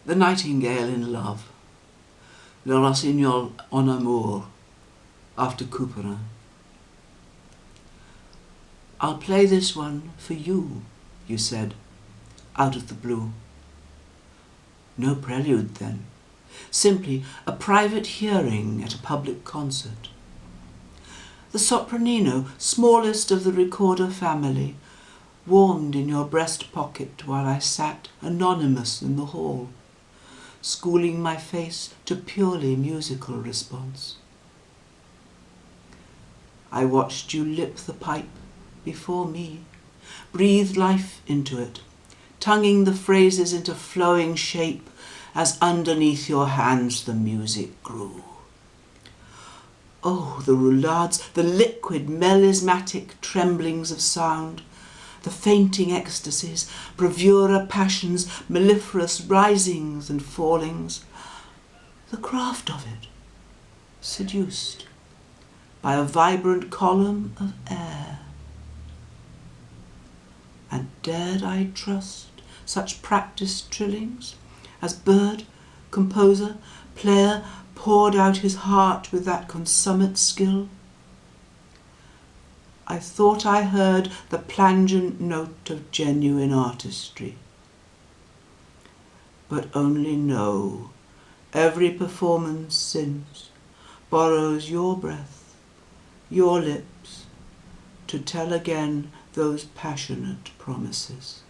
The Nightingale in Love, Le Rossignol En Amour, after Couperin. "I'll play this one for you," you said, out of the blue. No prelude then, simply a private hearing at a public concert. The sopranino, smallest of the recorder family, warmed in your breast pocket while I sat anonymous in the hall, schooling my face to purely musical response. I watched you lip the pipe before me, breathe life into it, tonguing the phrases into flowing shape as underneath your hands the music grew. Oh, the roulades, the liquid melismatic tremblings of sound, the fainting ecstasies, bravura passions, mellifluous risings and fallings, the craft of it, seduced by a vibrant column of air. And dared I trust such practised trillings as bird, composer, player poured out his heart with that consummate skill? I thought I heard the plangent note of genuine artistry, but only know every performance since borrows your breath, your lips, to tell again those passionate promises.